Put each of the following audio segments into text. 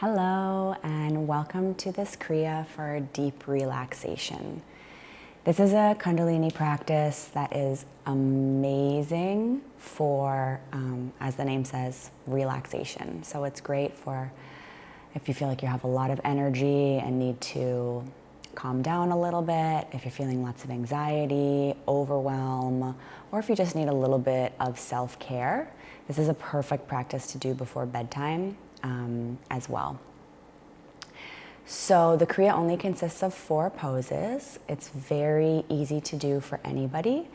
Hello and welcome to this Kriya for deep relaxation. This is a Kundalini practice that is amazing for, as the name says, relaxation. So it's great for if you feel like you have a lot of energy and need to calm down a little bit, if you're feeling lots of anxiety, overwhelm, or if you just need a little bit of self-care. This is a perfect practice to do before bedtime. As well. So the Kriya only consists of 4 poses. It's very easy to do for anybody.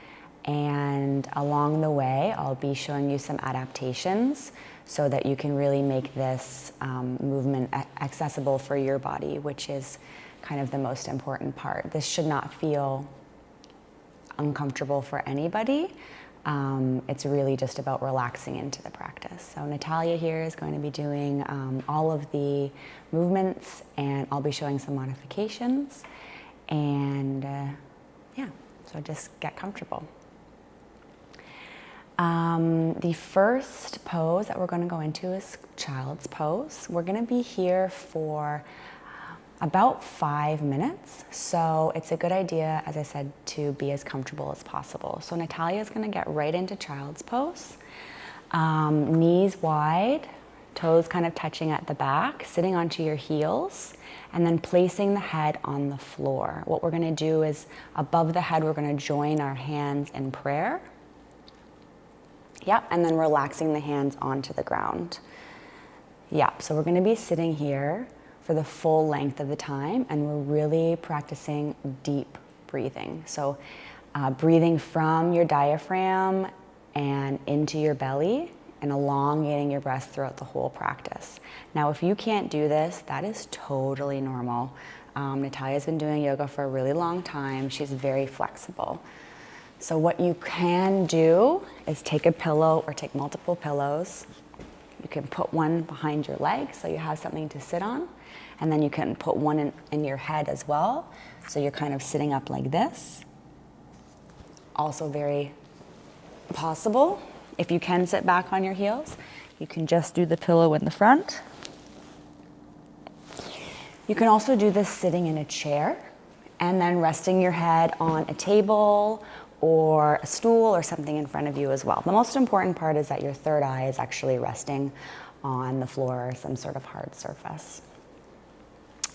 And along the way, I'll be showing you some adaptations so that you can really make this movement accessible for your body, which is kind of the most important part. This should not feel uncomfortable for anybody. It's really just about relaxing into the practice. So Natalia here is going to be doing all of the movements, and I'll be showing some modifications. And yeah, so just get comfortable. The first pose that we're going to go into is child's pose. We're going to be here for about 5 minutes. So it's a good idea, as I said, to be as comfortable as possible. So Natalia is going to get right into child's pose. Knees wide, toes kind of touching at the back, sitting onto your heels, and then placing the head on the floor. What we're going to do is above the head, we're going to join our hands in prayer. Yep, and then relaxing the hands onto the ground. Yep, so we're going to be sitting here for the full length of the time, and we're really practicing deep breathing. So breathing from your diaphragm and into your belly and elongating your breath throughout the whole practice. Now, if you can't do this, that is totally normal. Natalia's been doing yoga for a really long time. She's very flexible. So what you can do is take a pillow or take multiple pillows. You can put one behind your leg so you have something to sit on. And then you can put one in your head as well. So you're kind of sitting up like this. Also very possible. If you can sit back on your heels, you can just do the pillow in the front. You can also do this sitting in a chair and then resting your head on a table or a stool or something in front of you as well. The most important part is that your third eye is actually resting on the floor or some sort of hard surface.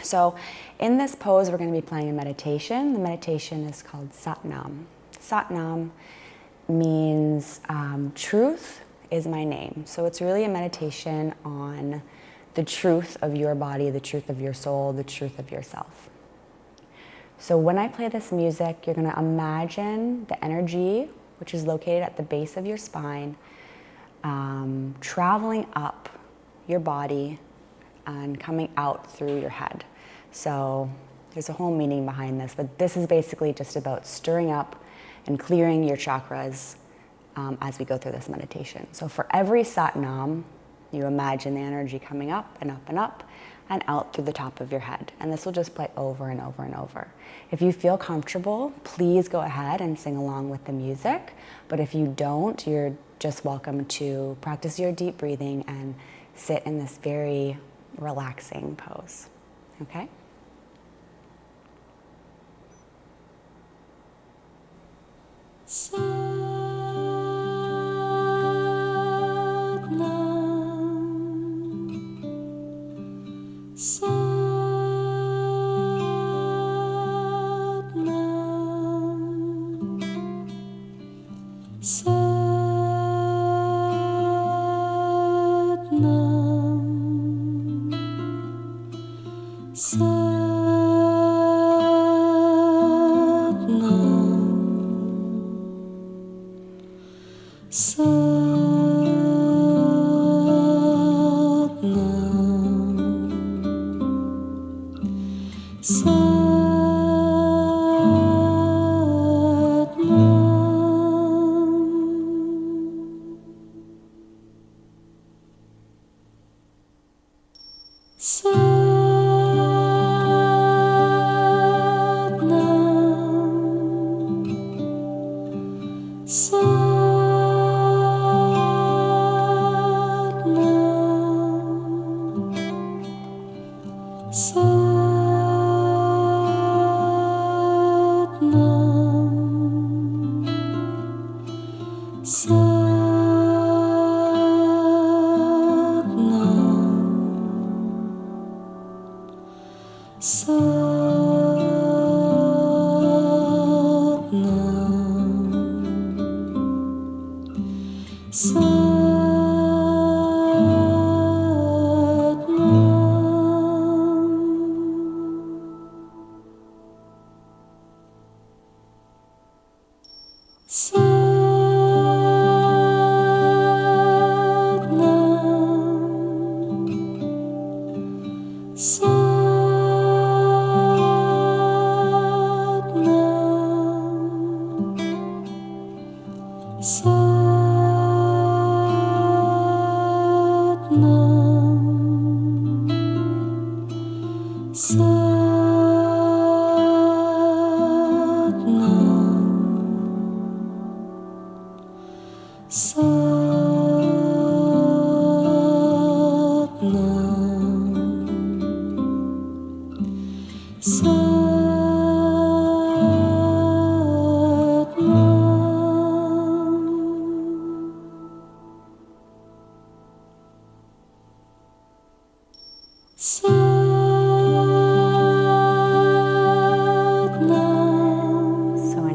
So in this pose, we're going to be playing a meditation. The meditation is called Satnam. Satnam means truth is my name. So it's really a meditation on the truth of your body, the truth of your soul, the truth of yourself. So when I play this music, you're going to imagine the energy, which is located at the base of your spine, traveling up your body and coming out through your head. So there's a whole meaning behind this, but this is basically just about stirring up and clearing your chakras as we go through this meditation. So for every Satnam, you imagine the energy coming up and up and up and out through the top of your head. And this will just play over and over and over. If you feel comfortable, please go ahead and sing along with the music. But if you don't, you're just welcome to practice your deep breathing and sit in this very relaxing pose. Okay?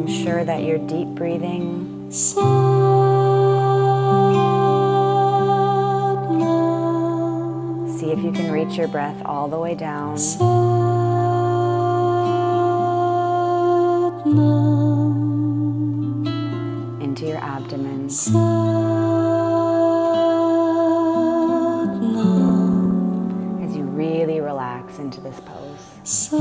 Ensure that you're deep breathing. See if you can reach your breath all the way down. Into your abdomen. As you really relax into this pose.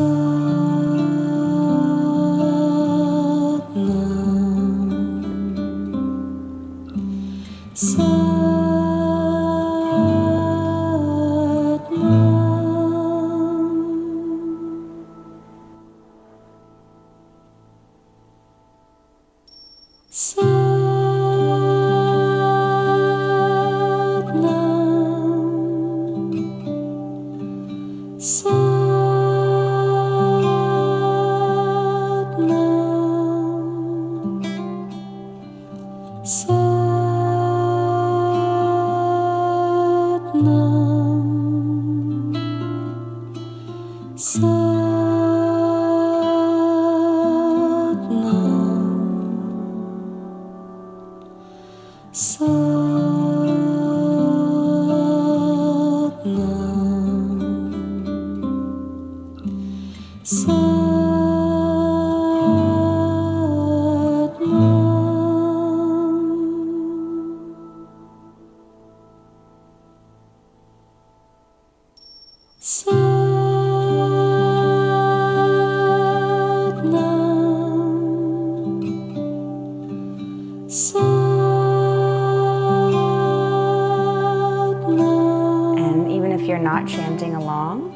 And even if you're not chanting along,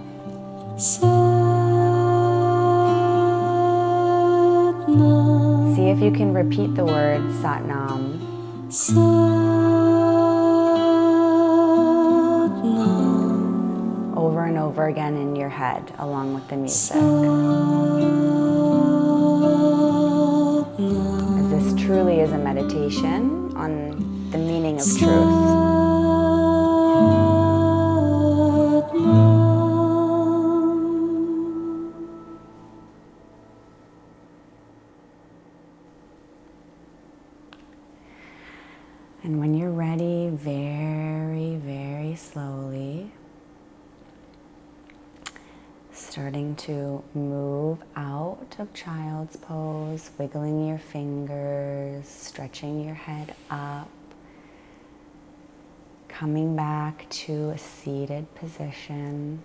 see if you can repeat the word Satnam over and over again in your head along with the music. As this truly is a meditation on the meaning of truth. And when you're ready, very, very slowly, starting to move out of child's pose, wiggling your fingers, stretching your head up, coming back to a seated position,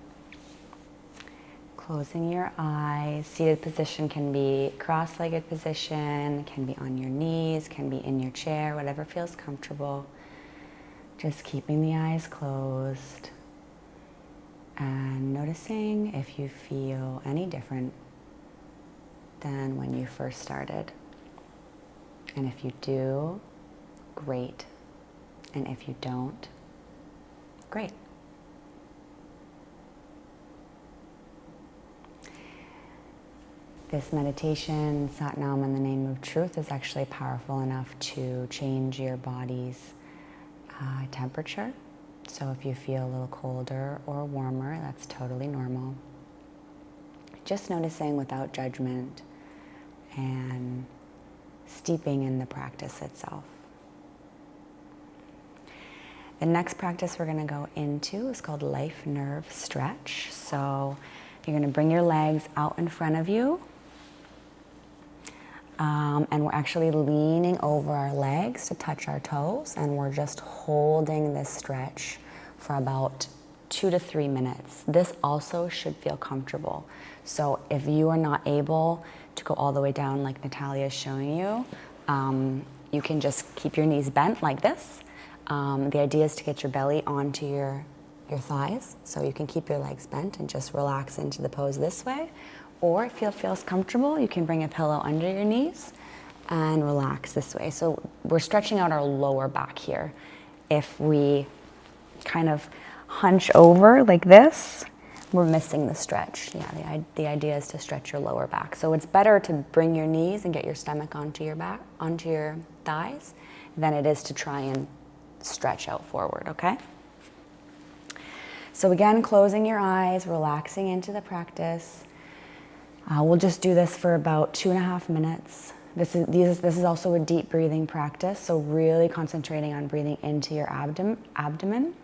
closing your eyes. Seated position can be cross-legged position, can be on your knees, can be in your chair, whatever feels comfortable. Just keeping the eyes closed and noticing if you feel any different than when you first started. And if you do, great. And if you don't, great. This meditation, Sat Nam in the name of truth, is actually powerful enough to change your body's temperature. So if you feel a little colder or warmer, that's totally normal. Just noticing without judgment and steeping in the practice itself. The next practice we're going to go into is called life nerve stretch. So you're going to bring your legs out in front of you. And we're actually leaning over our legs to touch our toes, and we're just holding this stretch for about 2 to 3 minutes. This also should feel comfortable. So if you are not able to go all the way down like Natalia is showing you, you can just keep your knees bent like this. The idea is to get your belly onto your thighs, so you can keep your legs bent and just relax into the pose this way. Or if it feels comfortable, you can bring a pillow under your knees and relax this way. So we're stretching out our lower back here. If we kind of hunch over like this, we're missing the stretch. Yeah, the idea is to stretch your lower back. So it's better to bring your knees and get your stomach onto your back, onto your thighs, than it is to try and stretch out forward, okay? So again, closing your eyes, relaxing into the practice. We'll just do this for about 2.5 minutes. This is also a deep breathing practice, so really concentrating on breathing into your abdomen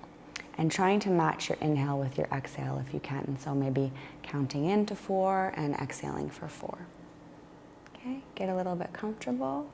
and trying to match your inhale with your exhale if you can. So maybe counting in to 4 and exhaling for 4. Okay, get a little bit comfortable.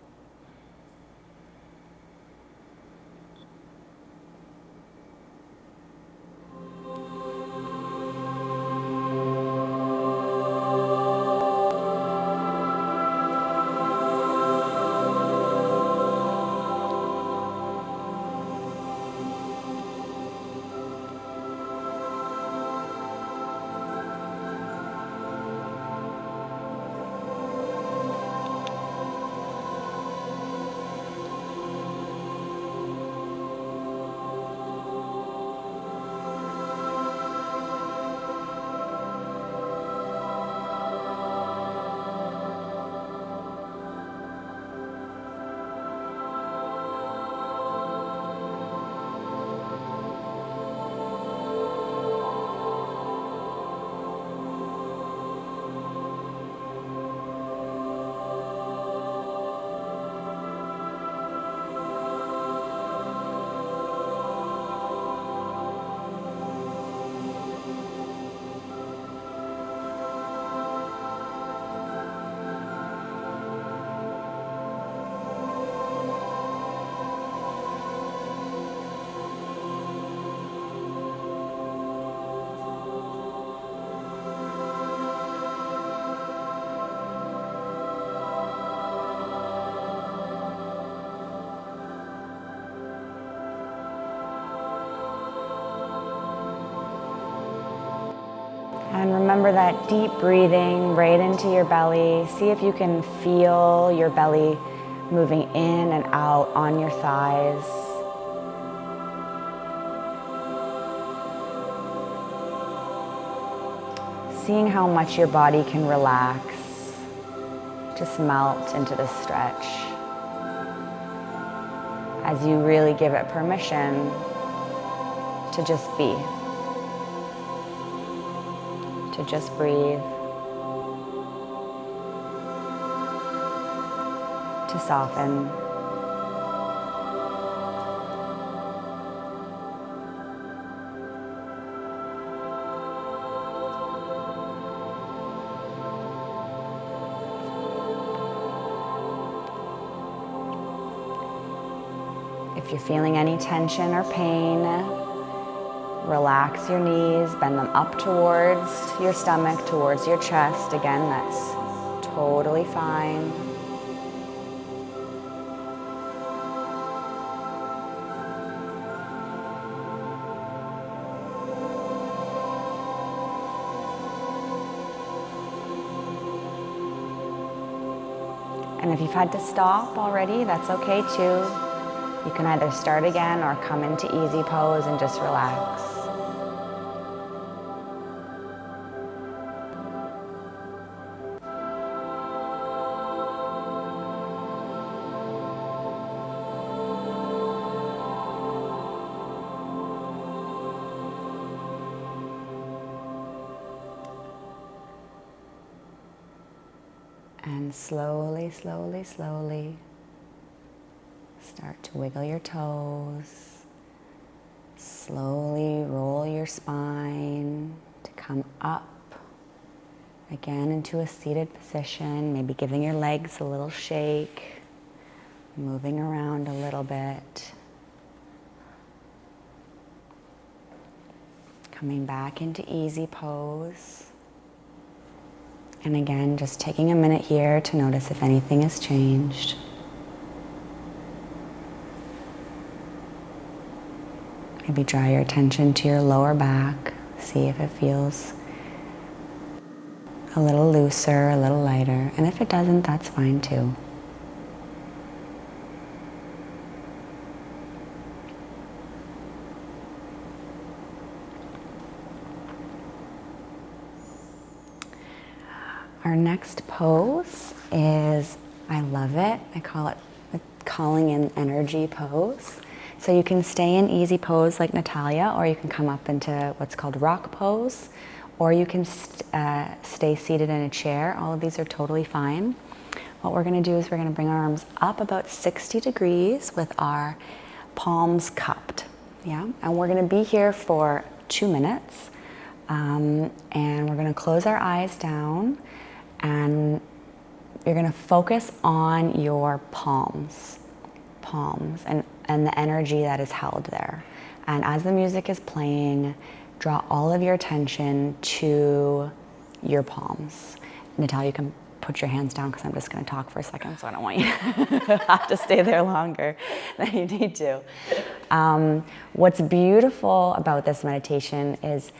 And remember that deep breathing right into your belly. See if you can feel your belly moving in and out on your thighs. Seeing how much your body can relax, just melt into this stretch as you really give it permission to just be. To just breathe, to soften. If you're feeling any tension or pain, relax your knees, bend them up towards your stomach, towards your chest. Again, that's totally fine. And if you've had to stop already, that's okay too. You can either start again or come into easy pose and just relax. And slowly, slowly, slowly start to wiggle your toes. Slowly roll your spine to come up again into a seated position, maybe giving your legs a little shake, moving around a little bit. Coming back into easy pose. And again, just taking a minute here to notice if anything has changed. Maybe draw your attention to your lower back. See if it feels a little looser, a little lighter. And if it doesn't, that's fine too. Our next pose is, I love it, I call it the calling in energy pose. So you can stay in easy pose like Natalia, or you can come up into what's called rock pose, or you can stay seated in a chair. All of these are totally fine. What we're gonna do is we're gonna bring our arms up about 60 degrees with our palms cupped, yeah? And we're gonna be here for 2 minutes. And we're gonna close our eyes down, and you're gonna focus on your palms, and the energy that is held there. And as the music is playing, draw all of your attention to your palms. Natalia, you can put your hands down because I'm just gonna talk for a second, so I don't want you to have to stay there longer than you need to. What's beautiful about this meditation is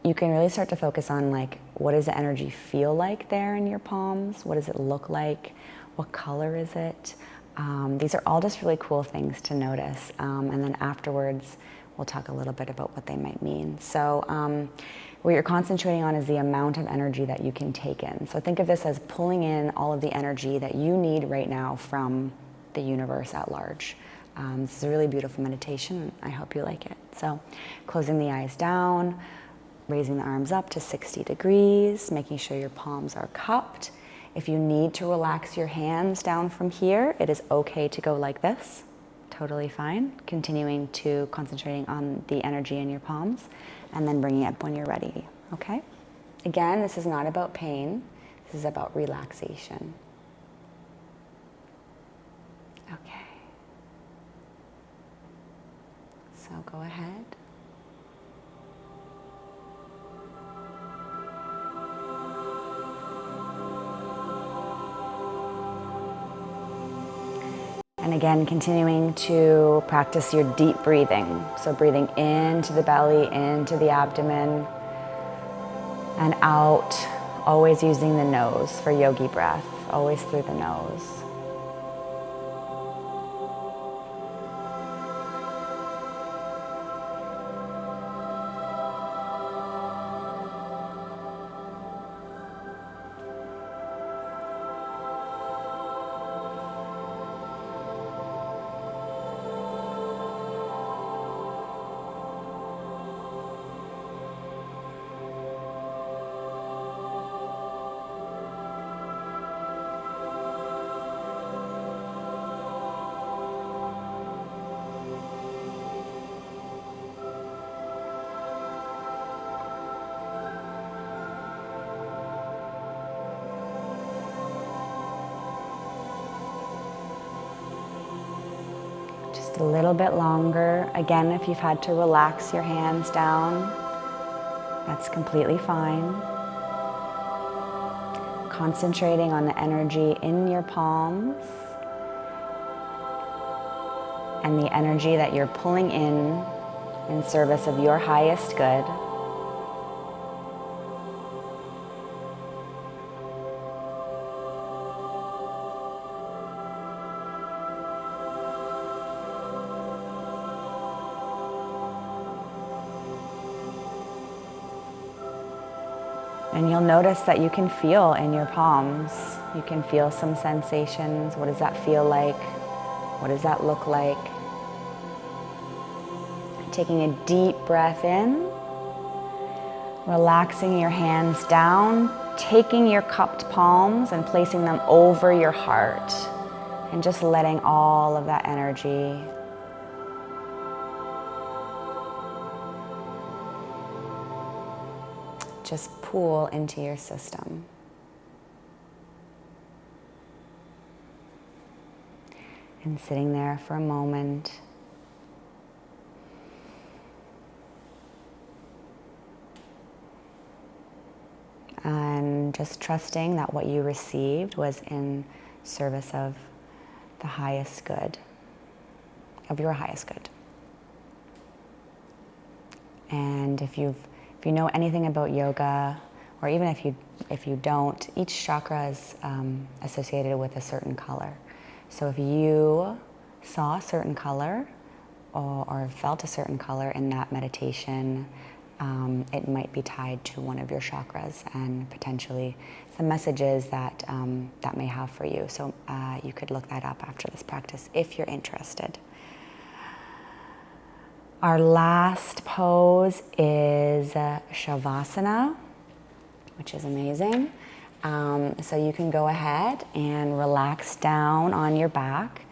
you can really start to focus on, like, what does the energy feel like there in your palms? What does it look like? What color is it? These are all just really cool things to notice. And then afterwards, we'll talk a little bit about what they might mean. So what you're concentrating on is the amount of energy that you can take in. So think of this as pulling in all of the energy that you need right now from the universe at large. This is a really beautiful meditation. I hope you like it. So closing the eyes down, raising the arms up to 60 degrees, making sure your palms are cupped. If you need to relax your hands down from here, it is okay to go like this. Totally fine. Continuing to concentrating on the energy in your palms, and then bringing it up when you're ready, okay? Again, this is not about pain. This is about relaxation. Okay. So go ahead. And again, continuing to practice your deep breathing. So breathing into the belly, into the abdomen, and out, always using the nose for yogi breath, always through the nose. A little bit longer. Again, if you've had to relax your hands down, that's completely fine. Concentrating on the energy in your palms and the energy that you're pulling in service of your highest good. And you'll notice that you can feel in your palms. You can feel some sensations. What does that feel like? What does that look like? Taking a deep breath in, relaxing your hands down taking your cupped palms and placing them over your heart and just letting all of that energy just pool into your system. And sitting there for a moment, and just trusting that what you received was in service of the highest good, of your highest good. And if you know anything about yoga, or even if you don't, each chakra is associated with a certain color. So if you saw a certain color or felt a certain color in that meditation, it might be tied to one of your chakras and potentially some messages that that may have for you. So you could look that up after this practice if you're interested. Our last pose is Shavasana, which is amazing. So you can go ahead and relax down on your back.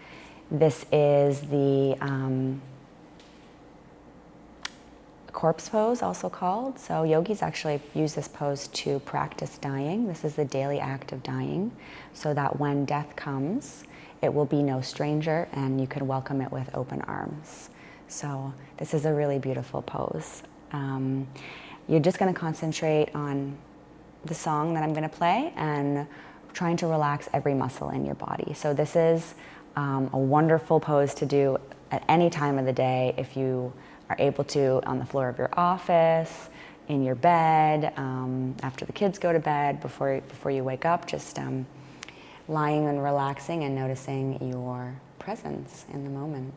This is the corpse pose, also called. So yogis actually use this pose to practice dying. This is the daily act of dying, so that when death comes, it will be no stranger and you can welcome it with open arms. So this is a really beautiful pose. You're just going to concentrate on the song that I'm going to play and trying to relax every muscle in your body. So this is a wonderful pose to do at any time of the day if you are able to, on the floor of your office, in your bed, after the kids go to bed, before you wake up, just lying and relaxing and noticing your presence in the moment.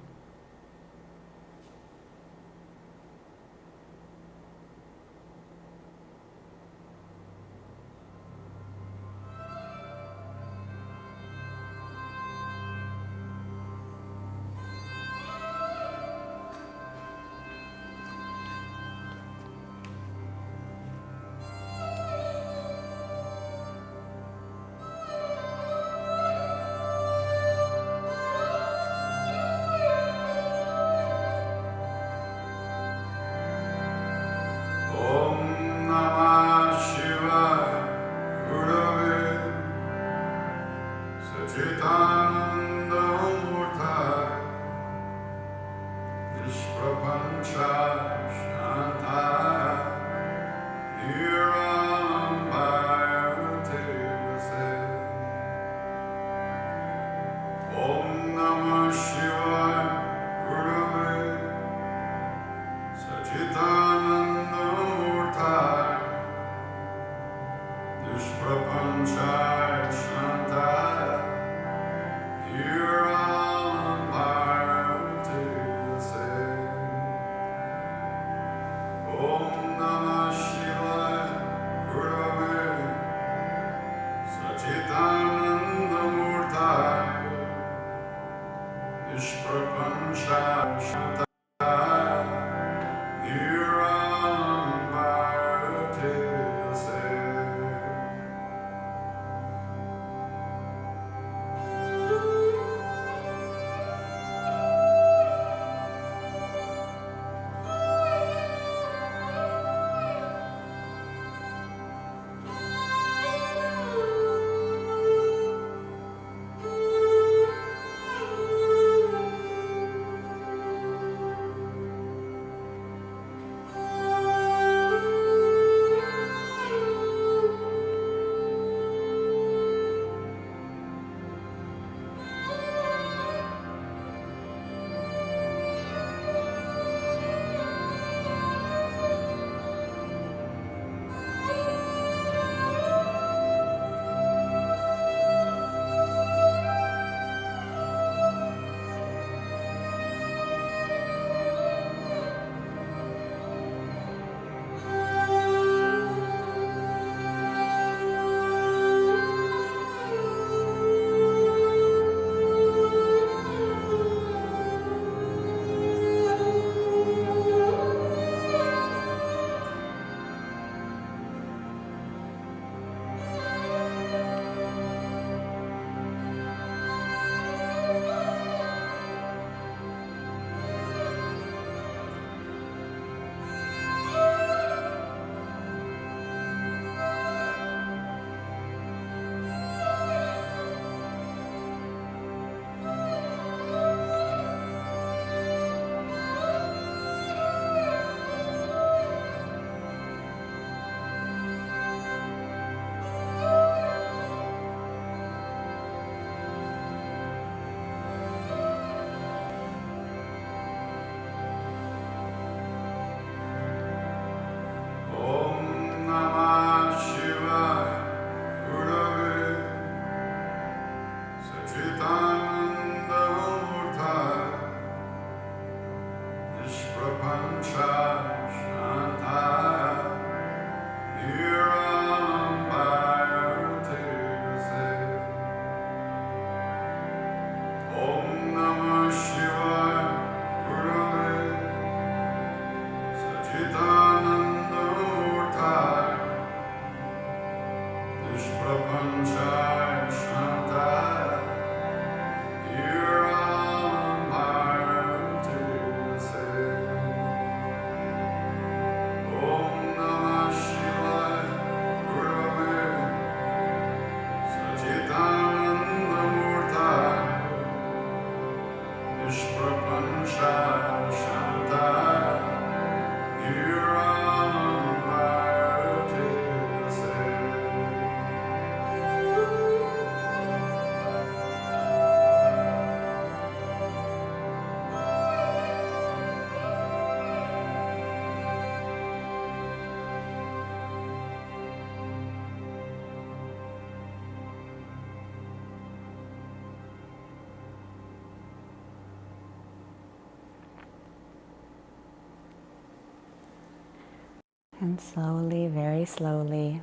And slowly, very slowly,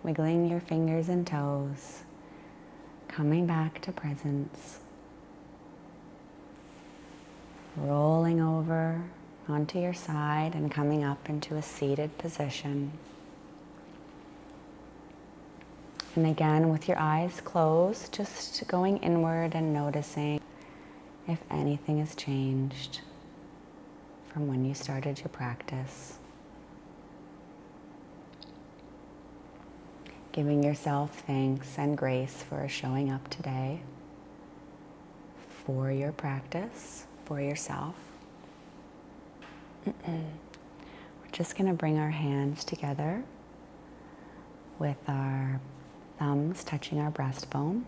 wiggling your fingers and toes, coming back to presence, rolling over onto your side and coming up into a seated position. And again, with your eyes closed, just going inward and noticing if anything has changed from when you started your practice. Giving yourself thanks and grace for showing up today for your practice, for yourself. We're just going to bring our hands together with our thumbs touching our breastbone.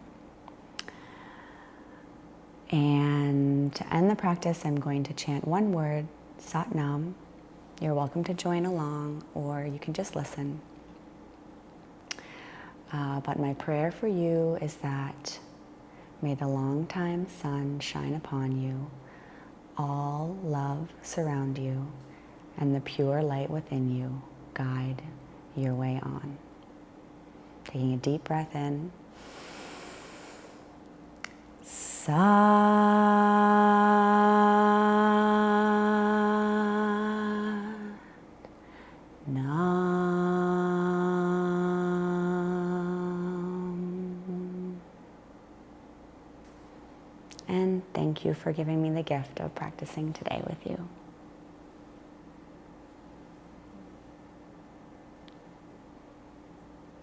And to end the practice, I'm going to chant one word, Sat Nam. You're welcome to join along, or you can just listen. But my prayer for you is that may the long-time sun shine upon you, all love surround you, and the pure light within you guide your way on. Taking a deep breath in. Sat Nam. And thank you for giving me the gift of practicing today with you.